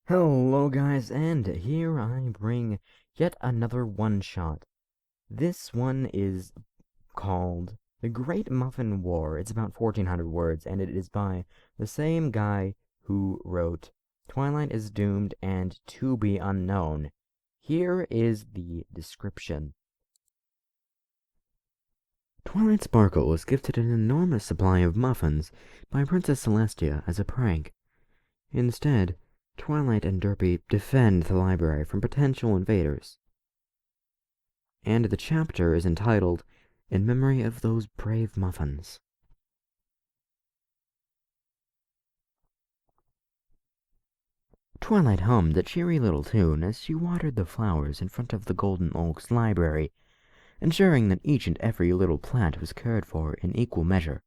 Hello guys, and here I bring yet another one-shot. This one is called The Great Muffin War. It's about 1,400 words, and it is by the same guy who wrote Twilight is Doomed and To Be Unknown. Here is the description. Twilight Sparkle was gifted an enormous supply of muffins by Princess Celestia as a prank. Instead, Twilight and Derpy defend the library from potential invaders. And the chapter is entitled, In Memory of Those Brave Muffins. Twilight hummed a cheery little tune as she watered the flowers in front of the Golden Oaks Library, ensuring that each and every little plant was cared for in equal measure.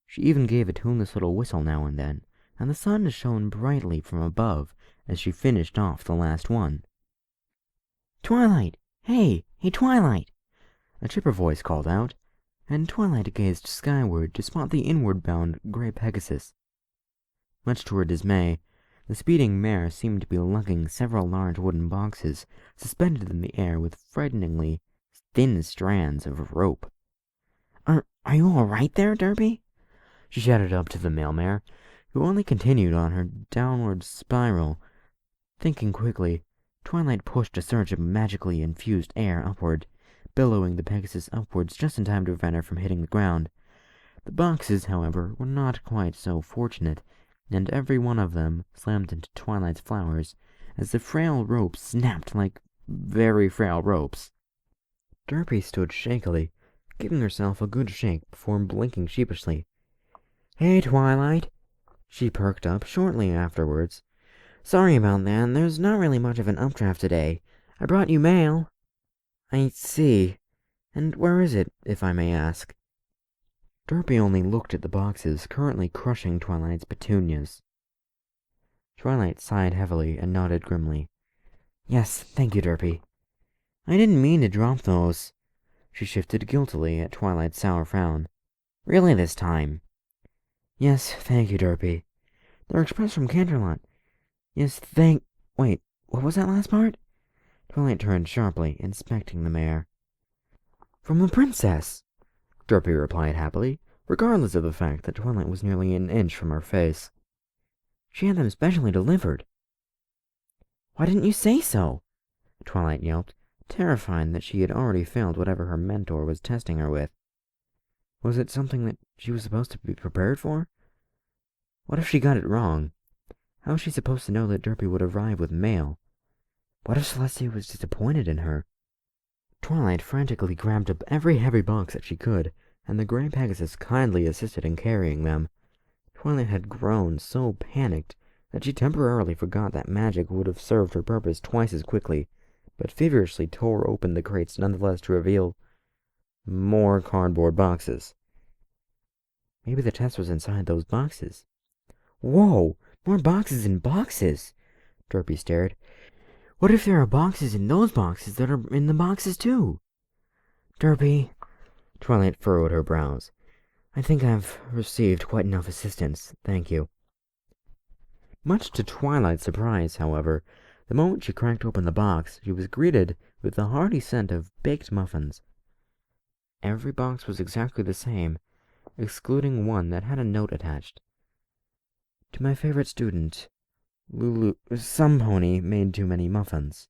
She even gave a tuneless little whistle now and then, and the sun shone brightly from above as she finished off the last one. "Twilight! Hey, Twilight!" a chipper voice called out, and Twilight gazed skyward to spot the inward-bound gray Pegasus. Much to her dismay, the speeding mare seemed to be lugging several large wooden boxes suspended in the air with frighteningly thin strands of rope. Are you all right there, Derpy?" she shouted up to the mail mare, who only continued on her downward spiral. Thinking quickly, Twilight pushed a surge of magically infused air upward, billowing the Pegasus upwards just in time to prevent her from hitting the ground. The boxes, however, were not quite so fortunate, and every one of them slammed into Twilight's flowers as the frail ropes snapped like very frail ropes. Derpy stood shakily, giving herself a good shake before blinking sheepishly. "Hey, Twilight!" She perked up shortly afterwards. "Sorry about that. There's not really much of an updraft today. I brought you mail." "I see. And where is it, if I may ask?" Derpy only looked at the boxes currently crushing Twilight's petunias. Twilight sighed heavily and nodded grimly. "Yes, thank you, Derpy." "I didn't mean to drop those." She shifted guiltily at Twilight's sour frown. "Really this time?" "Yes, thank you, Derpy. They're express from Canterlot. Yes, Wait, what was that last part?" Twilight turned sharply, inspecting the mare. "From the princess," Derpy replied happily, regardless of the fact that Twilight was nearly an inch from her face. "She had them specially delivered." "Why didn't you say so?" Twilight yelped, terrified that she had already failed whatever her mentor was testing her with. Was it something that she was supposed to be prepared for? What if she got it wrong? How was she supposed to know that Derpy would arrive with mail? What if Celestia was disappointed in her? Twilight frantically grabbed up every heavy box that she could, and the gray Pegasus kindly assisted in carrying them. Twilight had grown so panicked that she temporarily forgot that magic would have served her purpose twice as quickly, but feverishly tore open the crates nonetheless to reveal more cardboard boxes. Maybe the test was inside those boxes. "Whoa! More boxes and boxes!" Derpy stared. "What if there are boxes in those boxes that are in the boxes too?" "Derpy," Twilight furrowed her brows. "I think I've received quite enough assistance, thank you." Much to Twilight's surprise, however, the moment she cracked open the box, she was greeted with the hearty scent of baked muffins. Every box was exactly the same, excluding one that had a note attached. "To my favorite student, Lulu, some pony made too many muffins.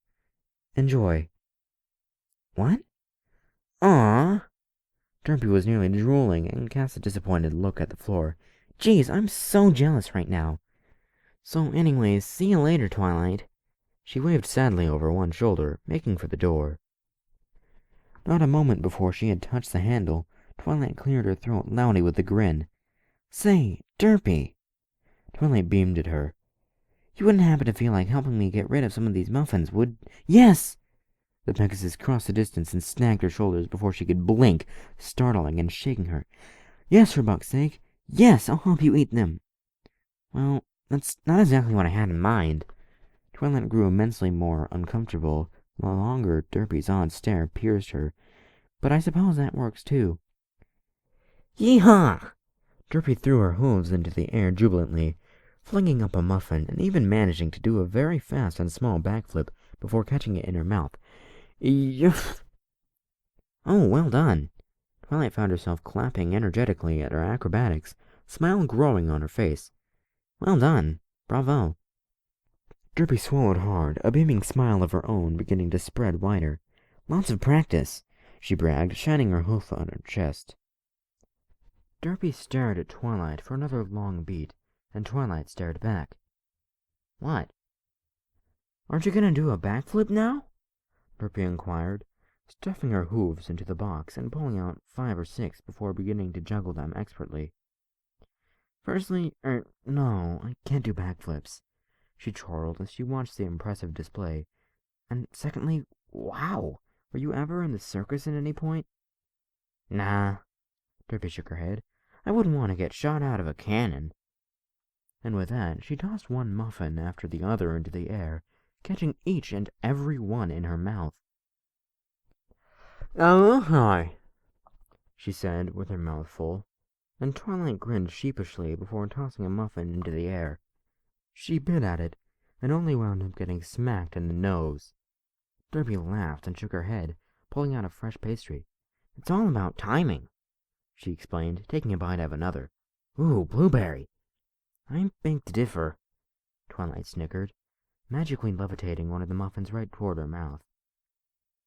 Enjoy." "What?" "Aww." Derpy was nearly drooling and cast a disappointed look at the floor. "Geez, I'm so jealous right now. So anyways, see you later, Twilight." She waved sadly over one shoulder, making for the door. Not a moment before she had touched the handle, Twilight cleared her throat loudly with a grin. "Say, Derpy." Twilight beamed at her. "You wouldn't happen to feel like helping me get rid of some of these muffins, would—" "Yes!" The Pegasus crossed the distance and snagged her shoulders before she could blink, startling and shaking her. "Yes, for buck's sake. Yes, I'll help you eat them." "Well, that's not exactly what I had in mind." Twilight grew immensely more uncomfortable the longer Derpy's odd stare pierced her. "But I suppose that works too." "Yee-haw!" Derpy threw her hooves into the air jubilantly. flinging up a muffin and even managing to do a very fast and small backflip before catching it in her mouth. Yuff! Oh, well done! Twilight found herself clapping energetically at her acrobatics, smile growing on her face. Well done! Bravo! Derpy swallowed hard, a beaming smile of her own beginning to spread wider. Lots of practice, she bragged, shining her hoof on her chest. Derpy stared at Twilight for another long beat, and Twilight stared back. What? Aren't you gonna do a backflip now? Derpy inquired, stuffing her hooves into the box and pulling out 5 or 6 before beginning to juggle them expertly. Firstly, no, I can't do backflips, she chortled as she watched the impressive display. And secondly, wow, were you ever in the circus at any point? Nah, Derpy shook her head. I wouldn't want to get shot out of a cannon. And with that, she tossed one muffin after the other into the air, catching each and every one in her mouth. Oh, hi, she said, with her mouth full, and Twilight grinned sheepishly before tossing a muffin into the air. She bit at it, and only wound up getting smacked in the nose. Derpy laughed and shook her head, pulling out a fresh pastry. It's all about timing, she explained, taking a bite of another. Ooh, blueberry! I beg to differ, Twilight snickered, magically levitating one of the muffins right toward her mouth.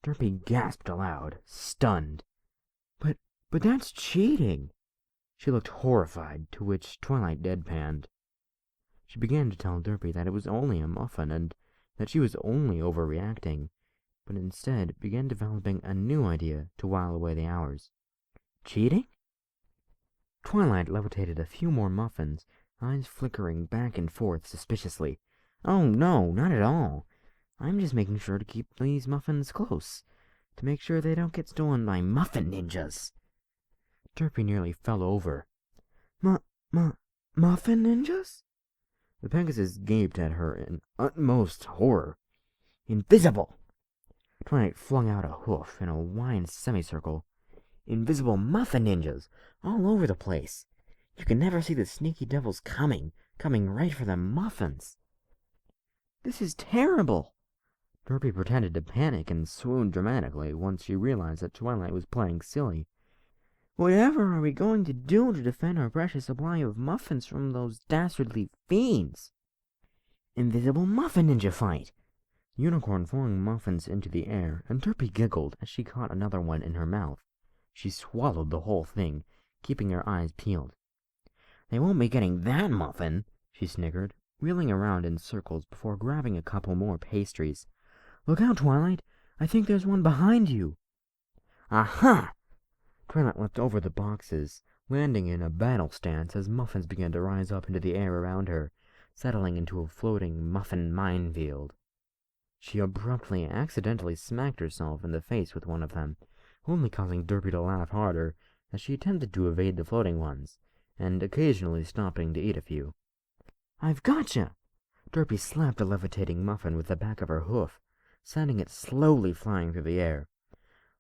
Derpy gasped aloud, stunned. But that's cheating! She looked horrified, to which Twilight deadpanned. She began to tell Derpy that it was only a muffin and that she was only overreacting, but instead began developing a new idea to while away the hours. Cheating? Twilight levitated a few more muffins, eyes flickering back and forth suspiciously. Oh, no, not at all. I'm just making sure to keep these muffins close, to make sure they don't get stolen by muffin ninjas. Derpy nearly fell over. Muffin ninjas? The Pegasus gaped at her in utmost horror. Invisible! Twilight flung out a hoof in a wide semicircle. Invisible muffin ninjas, all over the place. You can never see the sneaky devils coming right for the muffins. This is terrible! Derpy pretended to panic and swooned dramatically once she realized that Twilight was playing silly. Whatever are we going to do to defend our precious supply of muffins from those dastardly fiends? Invisible muffin ninja fight! Unicorn flung muffins into the air, and Derpy giggled as she caught another one in her mouth. She swallowed the whole thing, keeping her eyes peeled. They won't be getting that muffin, she snickered, wheeling around in circles before grabbing a couple more pastries. Look out, Twilight! I think there's one behind you. Aha! Twilight leapt over the boxes, landing in a battle stance as muffins began to rise up into the air around her, settling into a floating muffin minefield. She abruptly accidentally smacked herself in the face with one of them, only causing Derpy to laugh harder as she attempted to evade the floating ones, and occasionally stopping to eat a few. I've gotcha! Derpy slapped a levitating muffin with the back of her hoof, sending it slowly flying through the air.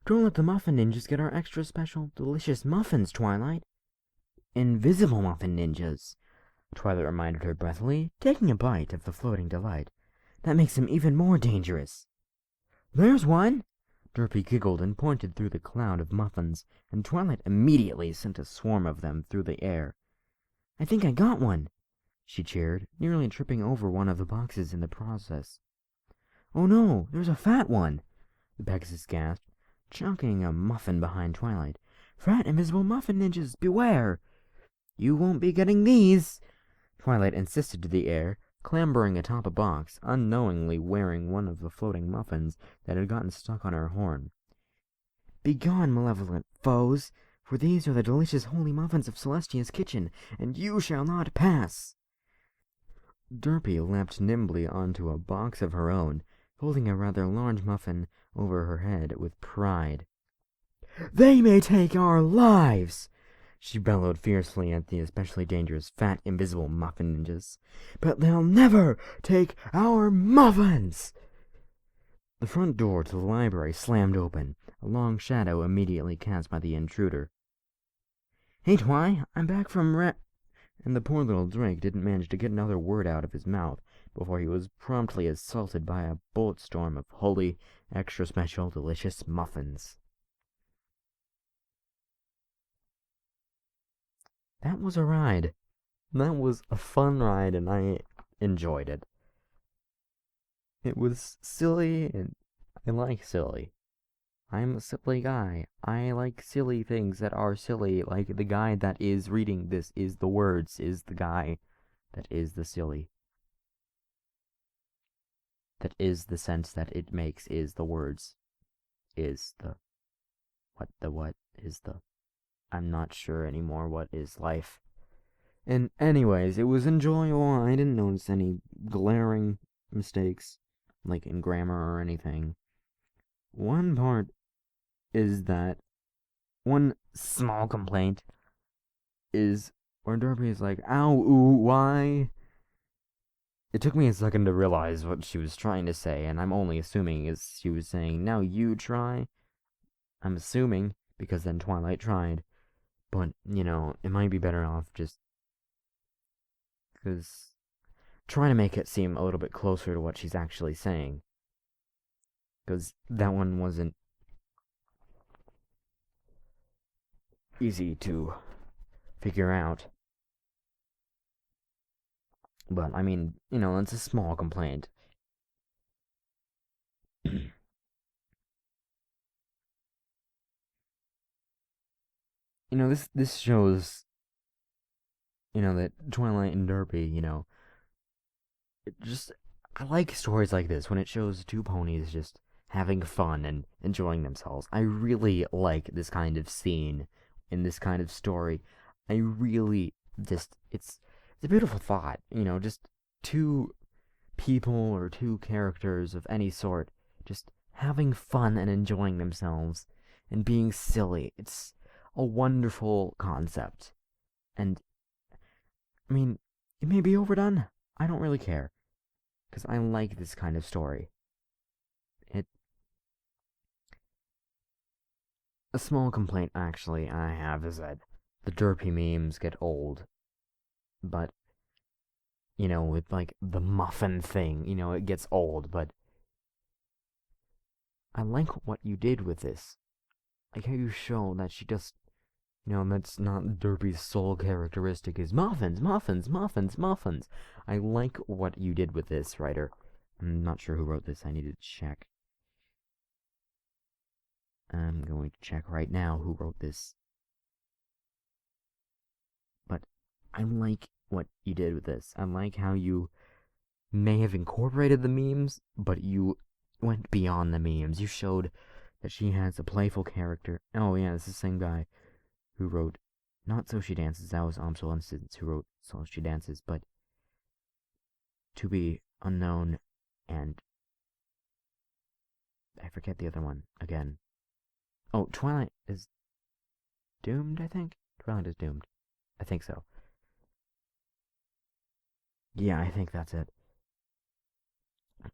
Don't let the muffin ninjas get our extra special, delicious muffins, Twilight. Invisible muffin ninjas, Twilight reminded her breathily, taking a bite of the floating delight. That makes them even more dangerous. There's one! Derpy giggled and pointed through the cloud of muffins, and Twilight immediately sent a swarm of them through the air. I think I got one, she cheered, nearly tripping over one of the boxes in the process. Oh no, there's a fat one, the Pegasus gasped, chunking a muffin behind Twilight. Fat invisible muffin ninjas, beware! You won't be getting these, Twilight insisted to the air, clambering atop a box, unknowingly wearing one of the floating muffins that had gotten stuck on her horn. Begone, malevolent foes, for these are the delicious holy muffins of Celestia's kitchen, and you shall not pass. Derpy leapt nimbly onto a box of her own, holding a rather large muffin over her head with pride. They may take our lives, she bellowed fiercely at the especially dangerous fat invisible muffin ninjas, but they'll never take our muffins! The front door to the library slammed open, a long shadow immediately cast by the intruder. Hey, Twi, I'm back from and the poor little Drake didn't manage to get another word out of his mouth before he was promptly assaulted by a bullet storm of holy, extra special, delicious muffins. That was a ride. That was a fun ride, and I enjoyed it. It was silly, and I like silly. I'm a silly guy. I like silly things that are silly, like the guy that is reading this is the words, is the guy that is the silly. That is the sense that it makes, is the words, is the what is the. I'm not sure anymore what is life. And anyways, it was enjoyable. I didn't notice any glaring mistakes, like in grammar or anything. One part is that one small complaint is where Derby is like, ow, ooh, why? It took me a second to realize what she was trying to say, and I'm only assuming is she was saying, now you try. I'm assuming, because then Twilight tried. But, it might be better off just because trying to make it seem a little bit closer to what she's actually saying. Because that one wasn't easy to figure out. But, I mean, it's a small complaint. This shows, that Twilight and Derpy, it just, I like stories like this when it shows two ponies just having fun and enjoying themselves. I really like this kind of scene in this kind of story. I really just, it's a beautiful thought, just two people or two characters of any sort just having fun and enjoying themselves and being silly. It's a wonderful concept. And, I mean, it may be overdone. I don't really care. Because I like this kind of story. It. A small complaint, actually, I have is that the derpy memes get old. But, with, like, the muffin thing, it gets old, but I like what you did with this. Like how you show that she just, that's not Derpy's sole characteristic is muffins, muffins, muffins, muffins. I like what you did with this, writer. I'm not sure who wrote this. I need to check. I'm going to check right now who wrote this. But I like what you did with this. I like how you may have incorporated the memes, but you went beyond the memes. You showed that she has a playful character. Oh yeah, this is the same guy who wrote not So She Dances, that was Amsel Instance who wrote So She Dances, but To Be Unknown and I forget the other one again. Oh, Twilight is Doomed, I think? Twilight is Doomed. I think so. Yeah, I think that's it.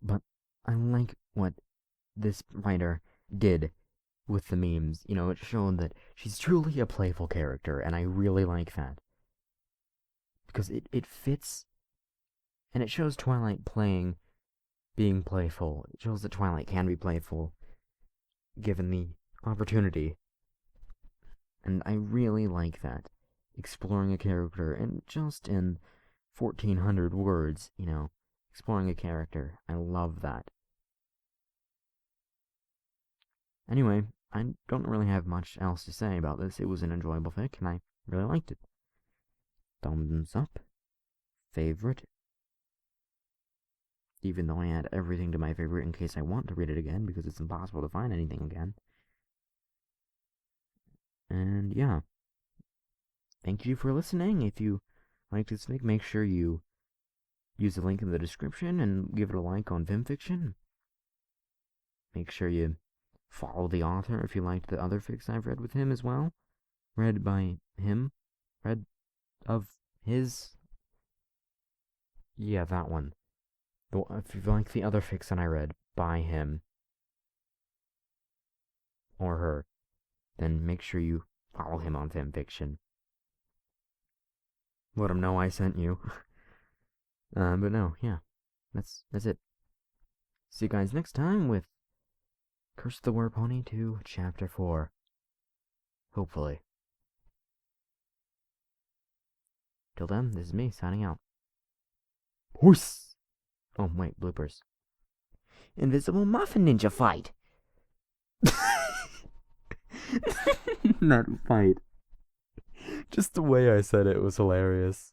But I like what this writer did with the memes. It showed that she's truly a playful character, and I really like that. Because it fits, and it shows Twilight being playful. It shows that Twilight can be playful, given the opportunity. And I really like that. Exploring a character, and just in 1,400 words, exploring a character. I love that. Anyway, I don't really have much else to say about this. It was an enjoyable fic, and I really liked it. Thumbs up. Favorite. Even though I add everything to my favorite in case I want to read it again, because it's impossible to find anything again. And yeah. Thank you for listening. If you liked this fic, make sure you use the link in the description and give it a like on Vimfiction. Make sure you follow the author if you liked the other fics I've read with him as well. Read by him. Read of his. Yeah, that one. If you like the other fics that I read by him or her, then make sure you follow him on Vimfiction. let him know I sent you. But no, yeah, that's it. See you guys next time with Curse of the War Pony 2, Chapter 4. Hopefully. Till then, this is me signing out. Peace! Oh, wait, bloopers. Invisible Muffin Ninja fight! Not fight. Just the way I said it was hilarious.